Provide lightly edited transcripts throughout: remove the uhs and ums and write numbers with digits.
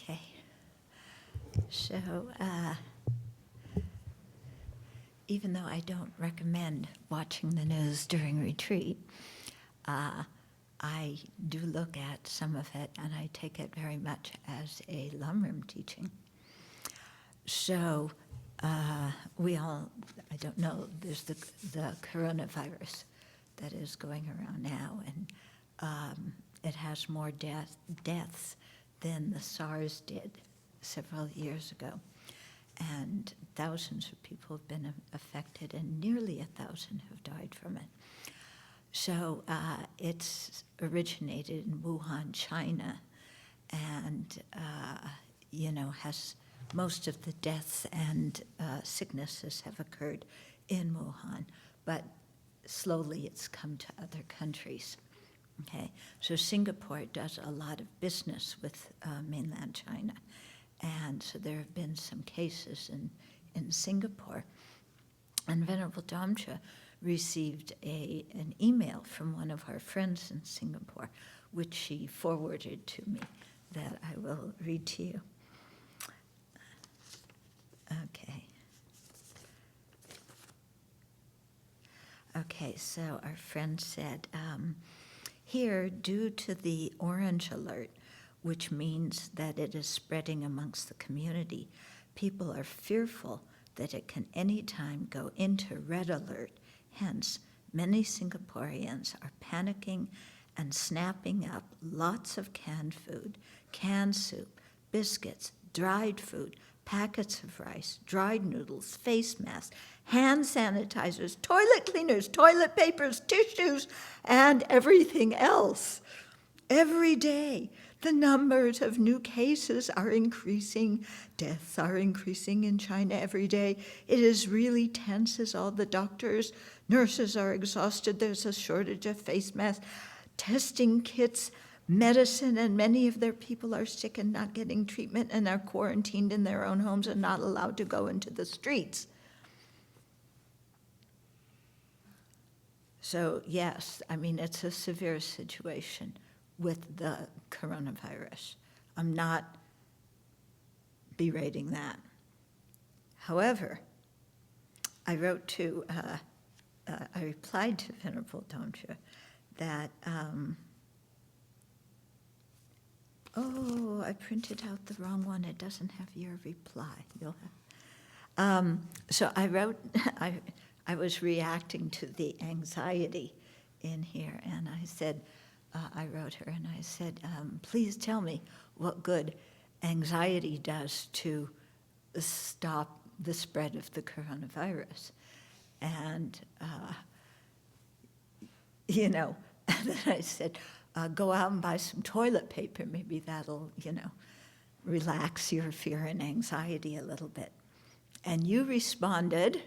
Okay. So, even though I don't recommend watching the news during retreat, I do look at some of it, and I take it very much as a Lamrim teaching. So, we all, I don't know, there's the coronavirus that is going around now, and it has more deaths than the SARS did several years ago. And thousands of people have been affected, and nearly 1,000 have died from it. So it's originated in Wuhan, China, and has most of the deaths and sicknesses have occurred in Wuhan, but slowly it's come to other countries. Okay, so Singapore does a lot of business with mainland China, and so there have been some cases in Singapore. And Venerable Damcha received an email from one of our friends in Singapore, which she forwarded to me, that I will read to you. Okay. Okay, so our friend said, here, due to the orange alert, which means that it is spreading amongst the community, people are fearful that it can anytime go into red alert. Hence, many Singaporeans are panicking and snapping up lots of canned food, canned soup, biscuits, dried food, packets of rice, dried noodles, face masks, hand sanitizers, toilet cleaners, toilet papers, tissues, and everything else. Every day, the numbers of new cases are increasing. Deaths are increasing in China every day. It is really tense as all the doctors, nurses are exhausted. There's a shortage of face masks, testing kits, medicine, and many of their people are sick and not getting treatment and are quarantined in their own homes and not allowed to go into the streets. So yes, I mean, it's a severe situation with the coronavirus. I'm not berating that. However, I wrote to, I replied to Venerable Damcha that, I printed out the wrong one. It doesn't have your reply. You'll have. So I wrote, I was reacting to the anxiety in here, and I said, I wrote her and I said, please tell me what good anxiety does to stop the spread of the coronavirus. And, and then I said, go out and buy some toilet paper. Maybe that'll, relax your fear and anxiety a little bit. And you responded,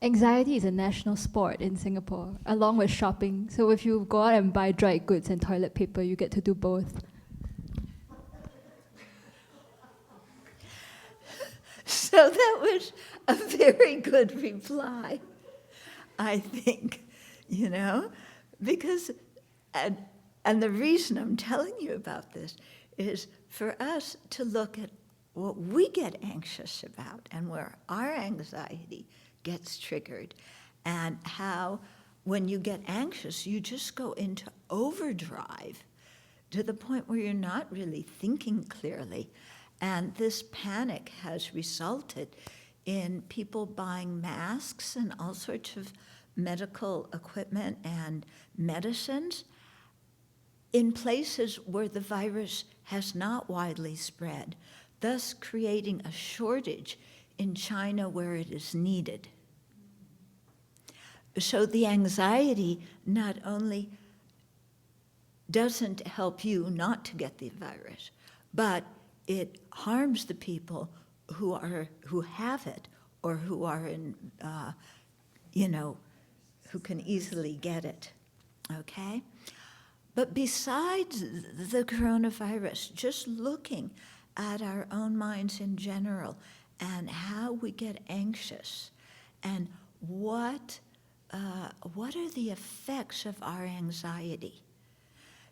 anxiety is a national sport in Singapore, along with shopping. So if you go out and buy dried goods and toilet paper, you get to do both. So that was a very good reply, I think, because, and the reason I'm telling you about this is for us to look at what we get anxious about and where our anxiety gets triggered, and how when you get anxious, you just go into overdrive to the point where you're not really thinking clearly. And this panic has resulted in people buying masks and all sorts of medical equipment and medicines in places where the virus has not widely spread, thus creating a shortage in China where it is needed. So the anxiety not only doesn't help you not to get the virus, but it harms the people who have it or who are in, who can easily get it, okay? But besides the coronavirus, just looking at our own minds in general and how we get anxious and what what are the effects of our anxiety?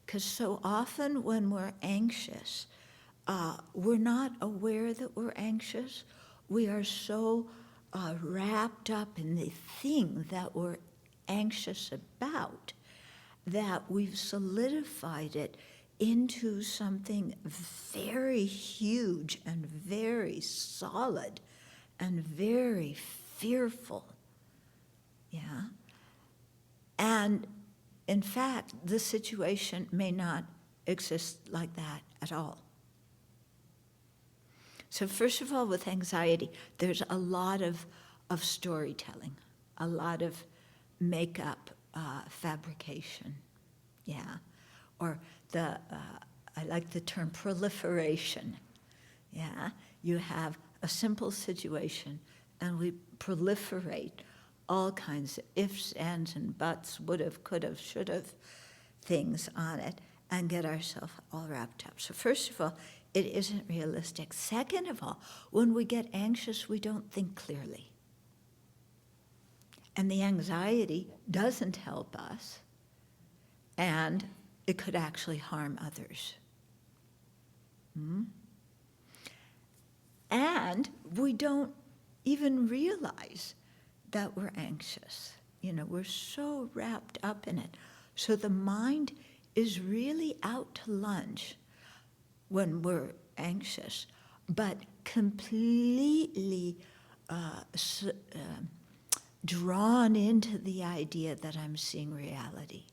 Because so often when we're anxious, we're not aware that we're anxious. We are so wrapped up in the thing that we're anxious about that we've solidified it into something very huge and very solid and very fearful. Yeah? And in fact, the situation may not exist like that at all. So first of all, with anxiety, there's a lot of storytelling, a lot of make-up, fabrication, yeah. Or I like the term proliferation, yeah. You have a simple situation, and we proliferate all kinds of ifs, ands, and buts, would've, could've, should've things on it, and get ourselves all wrapped up. So first of all, it isn't realistic. Second of all, when we get anxious, we don't think clearly. And the anxiety doesn't help us, and it could actually harm others. And we don't even realize that we're anxious. You know, we're so wrapped up in it. So the mind is really out to lunch when we're anxious, but completely drawn into the idea that I'm seeing reality.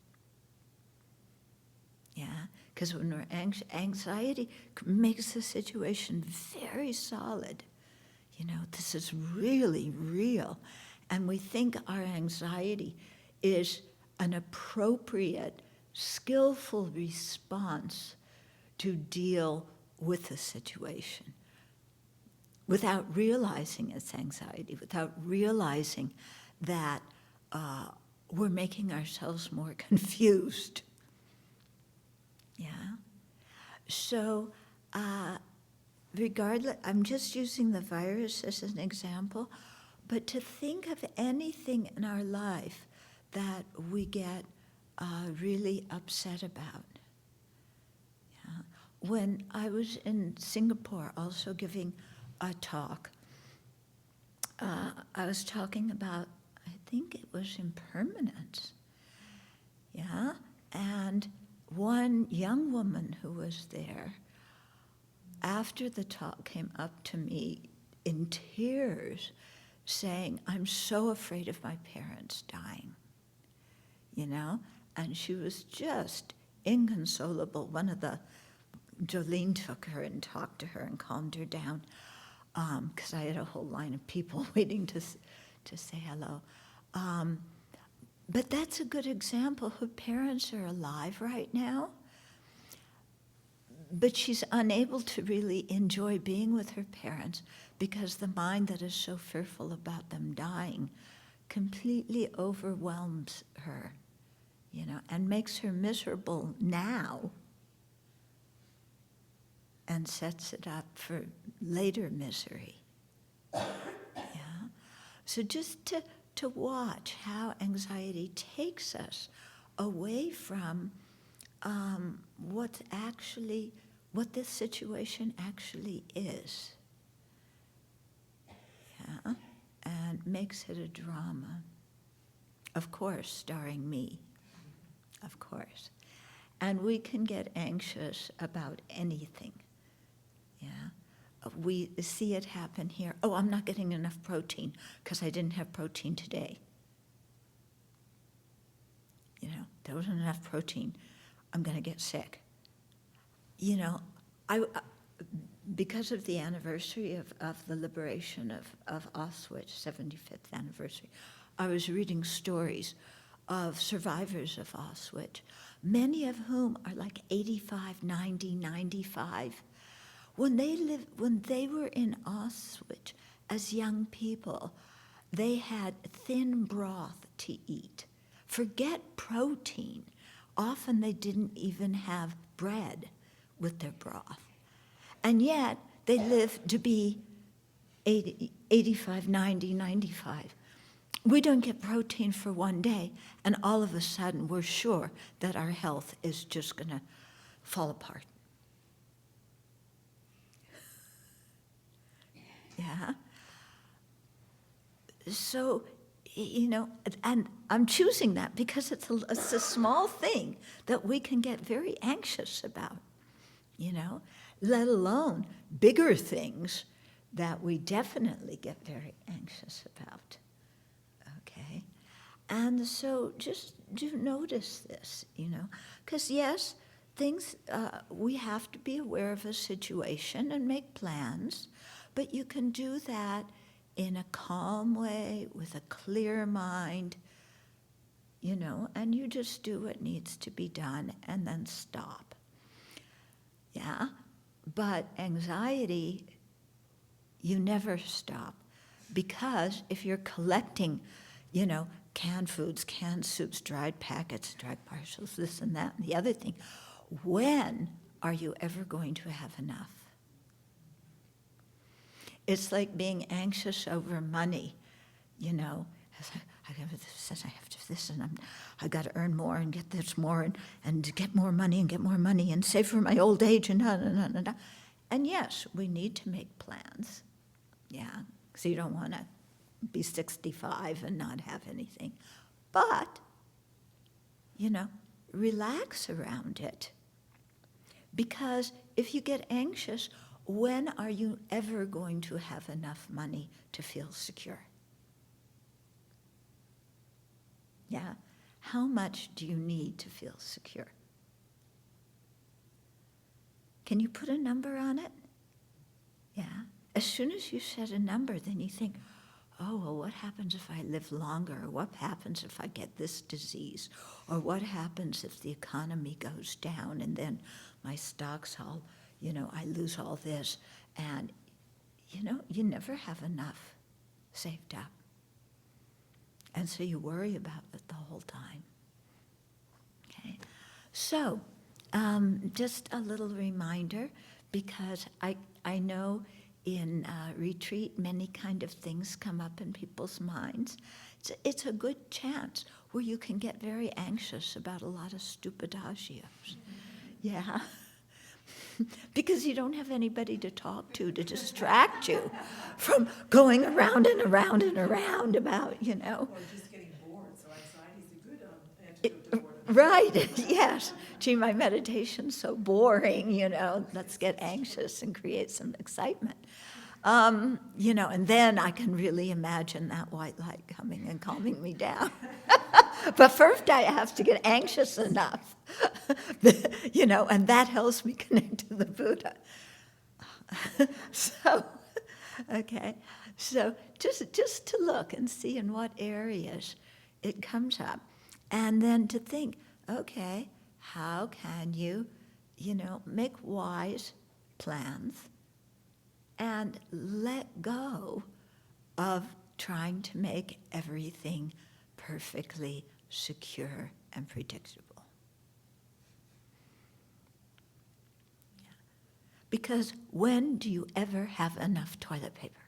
Yeah, because when we're anxiety makes the situation very solid. You know, this is really real. And we think our anxiety is an appropriate, skillful response to deal with the situation without realizing it's anxiety, without realizing that we're making ourselves more confused. Yeah? So, regardless, I'm just using the virus as an example, but to think of anything in our life that we get really upset about. Yeah. When I was in Singapore also giving a talk, I was talking about, I think it was impermanence. Yeah? And one young woman who was there, after the talk, came up to me in tears saying, I'm so afraid of my parents dying, you know? And she was just inconsolable. Jolene took her and talked to her and calmed her down, because I had a whole line of people waiting to say hello. But that's a good example. Her parents are alive right now, but she's unable to really enjoy being with her parents because the mind that is so fearful about them dying completely overwhelms her, you know, and makes her miserable now and sets it up for later misery. Yeah. So just to watch how anxiety takes us away from what this situation actually is. Yeah? And makes it a drama. Of course, starring me. Of course. And we can get anxious about anything. Yeah? We see it happen here. Oh, I'm not getting enough protein because I didn't have protein today. You know, there wasn't enough protein. I'm going to get sick. You know, because of the anniversary of the liberation of Auschwitz, 75th anniversary, I was reading stories of survivors of Auschwitz, many of whom are like 85, 90, 95. When they were in Auschwitz as young people, they had thin broth to eat. Forget protein. Often they didn't even have bread with their broth. And yet they lived to be 80, 85, 90, 95. We don't get protein for one day, and all of a sudden we're sure that our health is just going to fall apart. Yeah. So, and I'm choosing that because it's a small thing that we can get very anxious about, let alone bigger things that we definitely get very anxious about. Okay? And so just do notice this, because yes, things, we have to be aware of a situation and make plans, but you can do that in a calm way, with a clear mind, and you just do what needs to be done and then stop. Yeah? But anxiety, you never stop, because if you're collecting, canned foods, canned soups, dried packets, dried parcels, this and that and the other thing, when are you ever going to have enough? It's like being anxious over money, I have this, and I got to earn more and get this more and get more money and save for my old age and da. And yes, we need to make plans, yeah, because you don't want to be 65 and not have anything. But, relax around it. Because if you get anxious, when are you ever going to have enough money to feel secure? Yeah? How much do you need to feel secure? Can you put a number on it? Yeah? As soon as you set a number, then you think, oh, well, what happens if I live longer? Or what happens if I get this disease? Or what happens if the economy goes down and then my stocks all, I lose all this? And, you never have enough saved up. And so you worry about it the whole time. Okay? So, just a little reminder, because I know in retreat, many kind of things come up in people's minds. It's a good chance where you can get very anxious about a lot of stupid agios. Yeah. Because you don't have anybody to talk to distract you from going around and around and around about, Or just getting bored, so anxiety is a good antidote to boredom. Right, yes. Gee, my meditation's so boring, let's get anxious and create some excitement. And then I can really imagine that white light coming and calming me down. But first I have to get anxious enough, and that helps me connect to the Buddha. So, okay, so just to look and see in what areas it comes up. And then to think, okay, how can you, make wise plans and let go of trying to make everything perfectly secure and predictable. Yeah. Because when do you ever have enough toilet paper?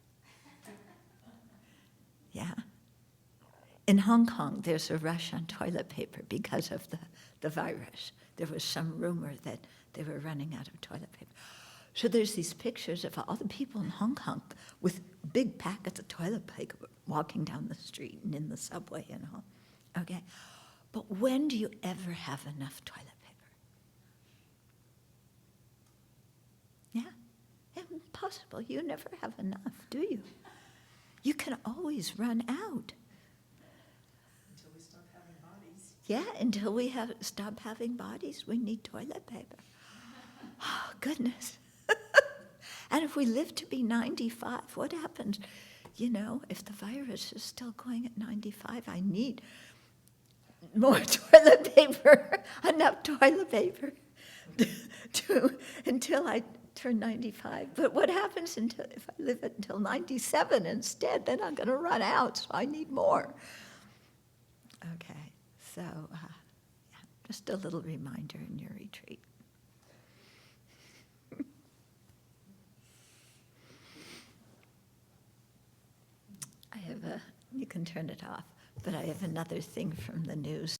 Yeah. In Hong Kong, there's a rush on toilet paper because of the virus. There was some rumor that they were running out of toilet paper. So there's these pictures of all the people in Hong Kong with big packets of toilet paper walking down the street and in the subway and all. Okay? But when do you ever have enough toilet paper? Yeah? Impossible. You never have enough, do you? You can always run out. Until we stop having bodies. Yeah, until we stop having bodies, we need toilet paper. Oh, goodness. And if we live to be 95, what happens? If the virus is still going at 95, I need more toilet paper, enough toilet paper until I turn 95. But what happens if I live until 97 instead? Then I'm going to run out, so I need more. Okay, so just a little reminder in your retreat. I have a you can turn it off. But I have another thing from the news.